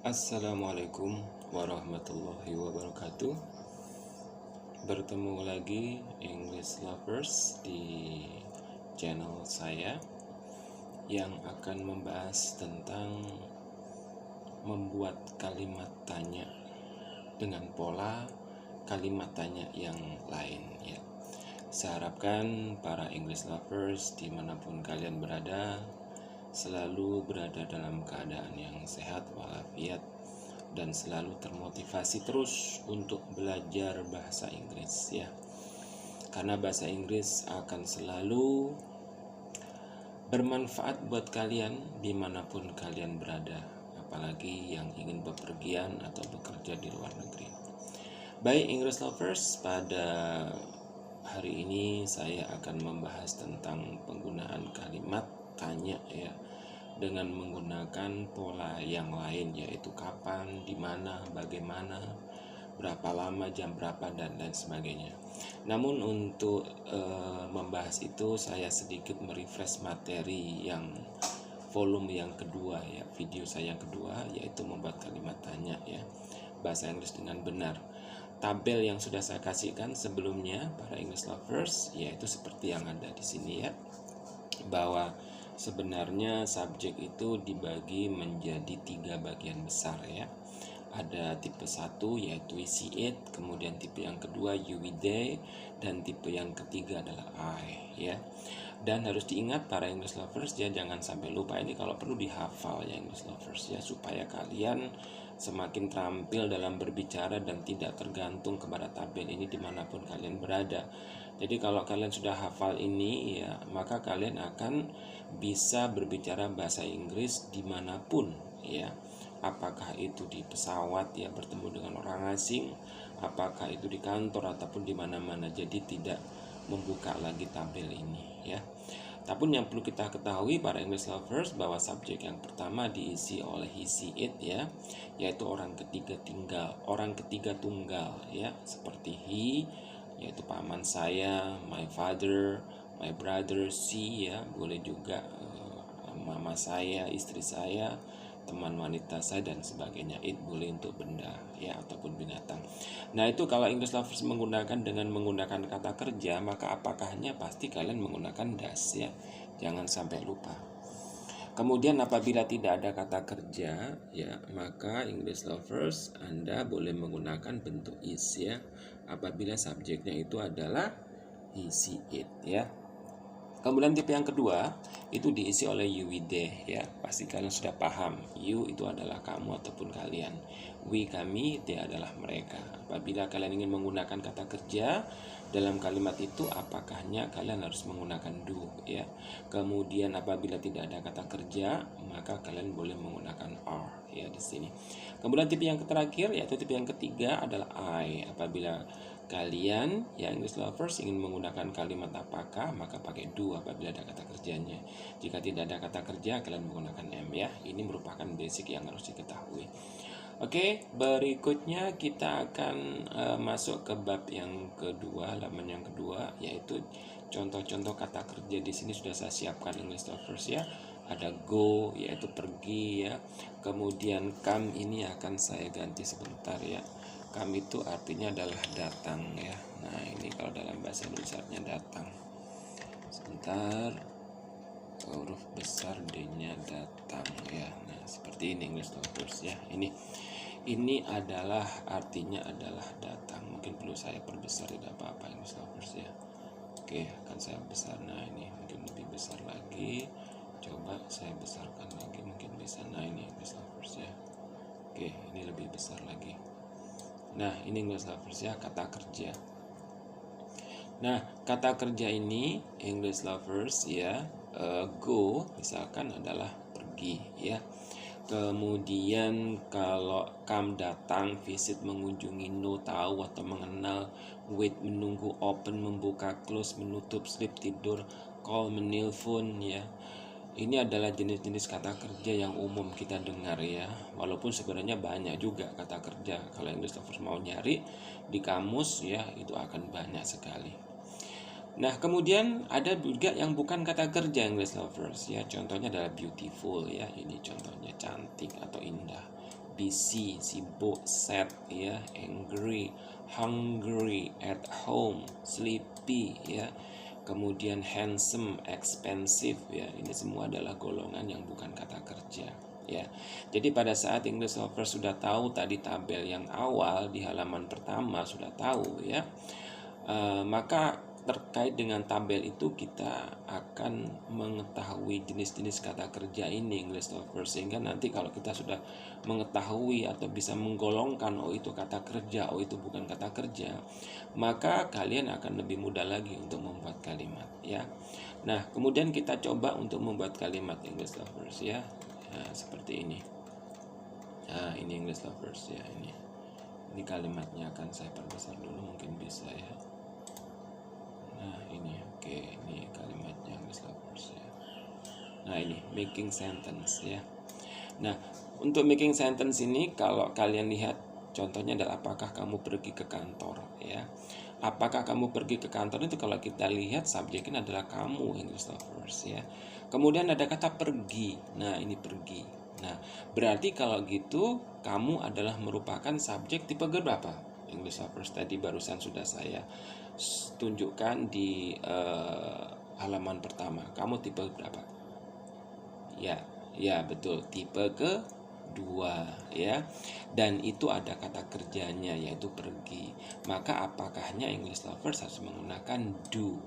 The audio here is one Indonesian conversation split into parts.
Assalamualaikum warahmatullahi wabarakatuh. Bertemu lagi English Lovers di channel saya yang akan membahas tentang membuat kalimat tanya dengan pola kalimat tanya yang lain ya. Saya harapkan para English Lovers dimanapun kalian berada selalu berada dalam keadaan yang sehat walafiat dan selalu termotivasi terus untuk belajar bahasa Inggris ya. Karena bahasa Inggris akan selalu bermanfaat buat kalian dimanapun kalian berada, apalagi yang ingin bepergian atau bekerja di luar negeri. Baik English Lovers, pada hari ini saya akan membahas tentang penggunaan kalimat tanya ya, dengan menggunakan pola yang lain, yaitu kapan, di mana, bagaimana, berapa lama, jam berapa, dan lain sebagainya. Namun untuk membahas itu saya sedikit merefresh materi yang volume yang kedua ya, video saya yang kedua, yaitu membuat kalimat tanya ya, bahasa Inggris dengan benar. Tabel yang sudah saya kasihkan sebelumnya para English Lovers, yaitu seperti yang ada di sini ya, bahwa sebenarnya subjek itu dibagi menjadi 3 bagian besar ya. Ada tipe 1 yaitu we see it, kemudian tipe yang kedua you we they, dan tipe yang ketiga adalah I ya. Dan harus diingat para English Lovers ya, jangan sampai lupa ini, kalau perlu dihafal ya English Lovers ya, supaya kalian semakin terampil dalam berbicara dan tidak tergantung kepada tabel ini dimanapun kalian berada. Jadi kalau kalian sudah hafal ini ya, maka kalian akan bisa berbicara bahasa Inggris dimanapun ya. Apakah itu di pesawat ya, bertemu dengan orang asing, apakah itu di kantor ataupun di mana-mana. Jadi tidak membuka lagi tabel ini ya. Tapi yang perlu kita ketahui para English Lovers, bahwa subjek yang pertama diisi oleh he see it ya, yaitu orang ketiga tunggal ya, seperti he yaitu paman saya, my father, my brother, she ya, boleh juga mama saya, istri saya, teman wanita saya, dan sebagainya. It boleh untuk benda ya, ataupun binatang. Nah itu kalau English Lovers menggunakan dengan menggunakan kata kerja, maka apakahnya pasti kalian menggunakan das ya, jangan sampai lupa. Kemudian apabila tidak ada kata kerja ya, maka English Lovers Anda boleh menggunakan bentuk is ya, apabila subjeknya itu adalah he see it ya. Kemudian tipe yang kedua itu diisi oleh you we they ya, pasti kalian sudah paham. You itu adalah kamu ataupun kalian, we kami, they adalah mereka. Apabila kalian ingin menggunakan kata kerja dalam kalimat itu, apakahnya kalian harus menggunakan do ya. Kemudian apabila tidak ada kata kerja, maka kalian boleh menggunakan are ya di sini. Kemudian tipe yang terakhir yaitu tipe yang ketiga adalah I. Apabila kalian ya English Lovers ingin menggunakan kalimat apakah, maka pakai do apabila ada kata kerjanya. Jika tidak ada kata kerja, kalian menggunakan am ya. Ini merupakan basic yang harus diketahui. Oke, berikutnya kita akan masuk ke bab yang kedua, halaman yang kedua, yaitu contoh-contoh kata kerja. Di sini sudah saya siapkan English Lovers ya. Ada go yaitu pergi ya. Kemudian come ini akan saya ganti sebentar ya. Come itu artinya adalah datang ya. Nah ini kalau dalam bahasa Indonesia datang. Sebentar, huruf besar D-nya datang ya. Nah seperti ini English Lovers ya. Ini adalah artinya adalah datang. Mungkin perlu saya perbesar, tidak apa-apa English Lovers ya. Oke, akan saya besar. Nah ini mungkin lebih besar lagi. Coba saya besarkan lagi, mungkin bisa. Nah ini English Lovers ya. Oke, ini lebih besar lagi. Nah ini English Lovers ya, kata kerja. Nah kata kerja ini English Lovers ya, go misalkan adalah pergi ya. Kemudian kalau come datang, visit mengunjungi, know tahu atau mengenal, wait menunggu, open membuka, close menutup, sleep tidur, call menelpon ya. Ini adalah jenis-jenis kata kerja yang umum kita dengar ya. Walaupun sebenarnya banyak juga kata kerja. Kalau English Lovers mau nyari di kamus ya, itu akan banyak sekali. Nah kemudian ada juga yang bukan kata kerja English Lovers ya. Contohnya adalah beautiful ya. Ini contohnya cantik atau indah. busy, sibuk, sad, ya, angry, hungry, at home, sleepy, ya. Kemudian handsome, expensive, ya. Ini semua adalah golongan yang bukan kata kerja, ya. Jadi pada saat English Lovers sudah tahu tadi tabel yang awal di halaman pertama sudah tahu, ya. Maka terkait dengan tabel itu kita akan mengetahui jenis-jenis kata kerja ini English Lovers, sehingga nanti kalau kita sudah mengetahui atau bisa menggolongkan oh itu kata kerja, oh itu bukan kata kerja, maka kalian akan lebih mudah lagi untuk membuat kalimat, ya. Nah, kemudian kita coba untuk membuat kalimat English Lovers, ya. Nah, seperti ini. Nah, ini English Lovers, ya, ini kalimatnya akan saya perbesar dulu, mungkin bisa, ya. Nah, ini oke, ini kalimatnya English Lovers, ya. Nah, ini making sentence, ya. Nah, untuk making sentence ini kalau kalian lihat contohnya adalah apakah kamu pergi ke kantor, ya. Apakah kamu pergi ke kantor itu kalau kita lihat subjeknya adalah kamu English Lovers, ya. Kemudian ada kata pergi. Nah, ini pergi. Nah, berarti kalau gitu kamu adalah merupakan subjek tipe berapa English Lovers? Tadi barusan sudah saya tunjukkan di halaman pertama. Kamu tipe berapa? Ya betul, tipe kedua, ya. Dan itu ada kata kerjanya yaitu pergi. Maka apakahnya English Lovers harus menggunakan do.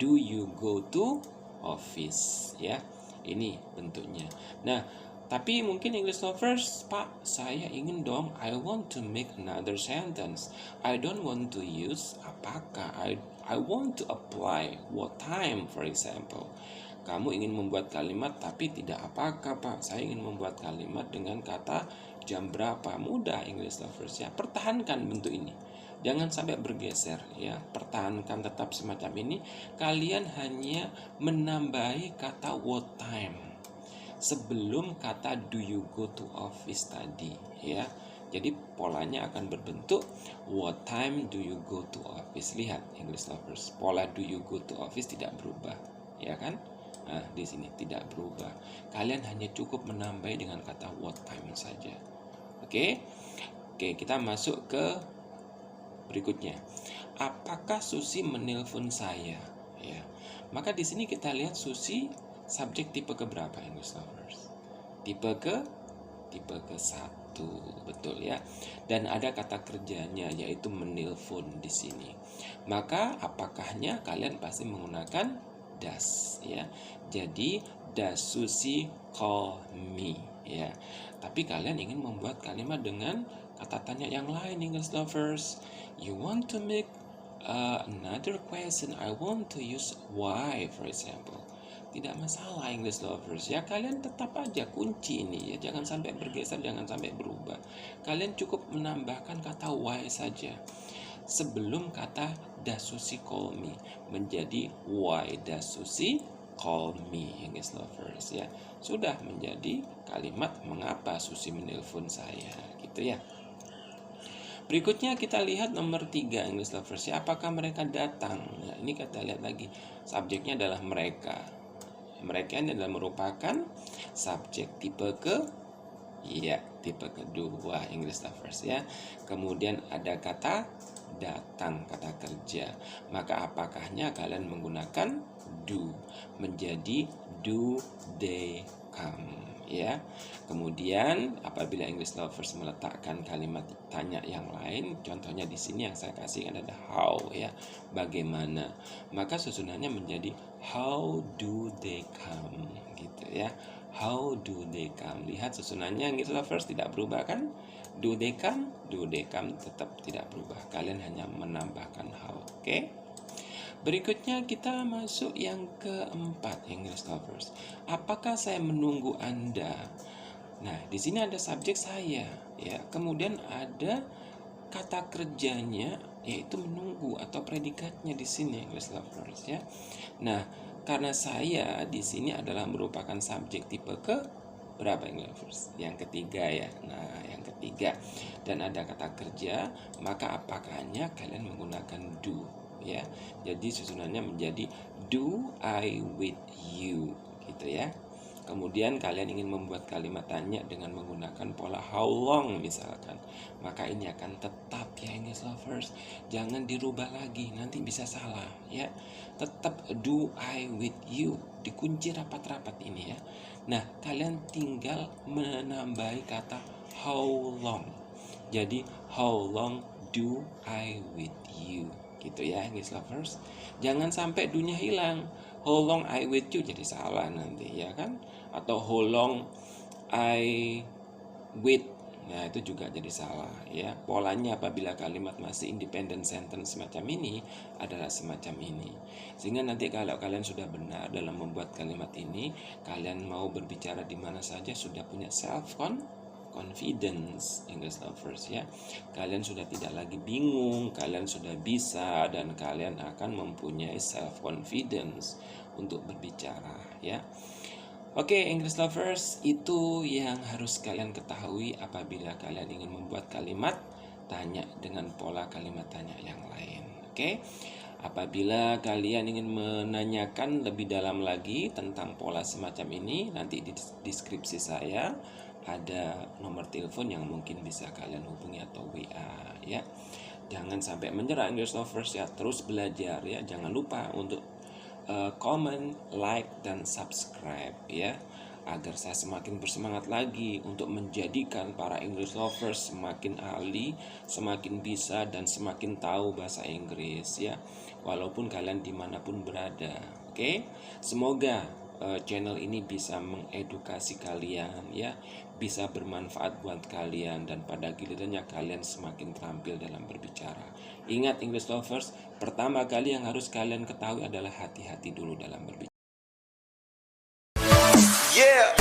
Do you go to office, ya. Ini bentuknya. Nah, tapi mungkin English Lovers, Pak, saya ingin dong, I want to make another sentence. I don't want to use apakah. I want to apply what time, for example. Kamu ingin membuat kalimat tapi tidak apakah, Pak. Saya ingin membuat kalimat dengan kata jam berapa. Mudah English Lovers, ya. Pertahankan bentuk ini. Jangan sampai bergeser, ya. Pertahankan tetap semacam ini. Kalian hanya menambahi kata what time sebelum kata do you go to office tadi, ya. Jadi polanya akan berbentuk what time do you go to office. Lihat English Lovers, pola do you go to office tidak berubah, ya kan? Nah, di sini tidak berubah. Kalian hanya cukup menambah dengan kata what time saja. Oke, kita masuk ke berikutnya. Apakah Susi menelpon saya? Ya, maka di sini kita lihat Susi subjek tipe keberapa English Lovers? Tipe ke 1, betul, ya. Dan ada kata kerjanya yaitu menelpon di sini. Maka apakahnya kalian pasti menggunakan does, ya. Jadi does Susi call me, ya. Tapi kalian ingin membuat kalimat dengan kata tanya yang lain English Lovers. You want to make another question. I want to use why, for example. Tidak masalah English Lovers, ya. Kalian tetap aja kunci ini, ya. Jangan sampai bergeser, jangan sampai berubah. Kalian cukup menambahkan kata why saja sebelum kata does Susi call me menjadi why does Susi call me English Lovers, ya. Sudah menjadi kalimat mengapa Susi menelpon saya, gitu, ya. Berikutnya kita lihat nomor 3 English Lovers, ya. Apakah mereka datang? Nah, ini kita lihat lagi. Subjeknya adalah mereka. Mereka ini adalah merupakan subjek tipe kedua English Lovers, ya. Kemudian ada kata datang, kata kerja. Maka apakahnya kalian menggunakan do menjadi do they come, ya. Kemudian apabila English Lovers meletakkan kalimat tanya yang lain, contohnya di sini yang saya kasihkan ada how, ya, bagaimana, maka susunannya menjadi how do they come, gitu, ya. How do they come? Lihat susunannya English Lovers tidak berubah, kan? Do they come tetap tidak berubah. Kalian hanya menambahkan how, oke? Berikutnya kita masuk yang keempat English Lovers. Apakah saya menunggu Anda? Nah, di sini ada subjek saya, ya. Kemudian ada kata kerjanya yaitu menunggu atau predikatnya di sini English Lovers, ya. Nah, karena saya di sini adalah merupakan subjek tipe ke berapa English Lovers? Yang ketiga, ya. Nah, yang ketiga. Dan ada kata kerja, maka apakahnya kalian menggunakan do, ya. Jadi susunannya menjadi do I with you, gitu, ya. kemudian kalian ingin membuat kalimat tanya dengan menggunakan pola how long misalkan, maka ini akan tetap ya English lovers, jangan dirubah lagi, nanti bisa salah ya. Tetap do I with you, dikunci rapat-rapat ini ya. Nah, kalian tinggal menambahi kata how long. Jadi how long do I with you, gitu ya English lovers. Jangan sampai do-nya hilang. How long I with you jadi salah nanti ya kan. Atau how long I with, nah itu juga jadi salah ya. Polanya apabila kalimat masih independent sentence semacam ini adalah semacam ini. Sehingga nanti kalau kalian sudah benar dalam membuat kalimat ini, kalian mau berbicara di mana saja sudah punya self confidence English lovers ya. Kalian sudah tidak lagi bingung, kalian sudah bisa, dan kalian akan mempunyai self confidence untuk berbicara ya. Oke, English lovers, itu yang harus kalian ketahui apabila kalian ingin membuat kalimat tanya dengan pola kalimat tanya yang lain. Oke. Apabila kalian ingin menanyakan lebih dalam lagi tentang pola semacam ini, nanti di deskripsi saya ada nomor telepon yang mungkin bisa kalian hubungi atau WA ya. Jangan sampai menyerah English lovers ya, terus belajar ya. Jangan lupa untuk comment, like, dan subscribe ya, agar saya semakin bersemangat lagi untuk menjadikan para English lovers semakin ahli, semakin bisa, dan semakin tahu bahasa Inggris ya, walaupun kalian dimanapun berada. Oke, semoga channel ini bisa mengedukasi kalian ya, bisa bermanfaat buat kalian, dan pada gilirannya kalian semakin terampil dalam berbicara. Ingat English lovers, pertama kali yang harus kalian ketahui adalah hati-hati dulu dalam berbicara. Yeah.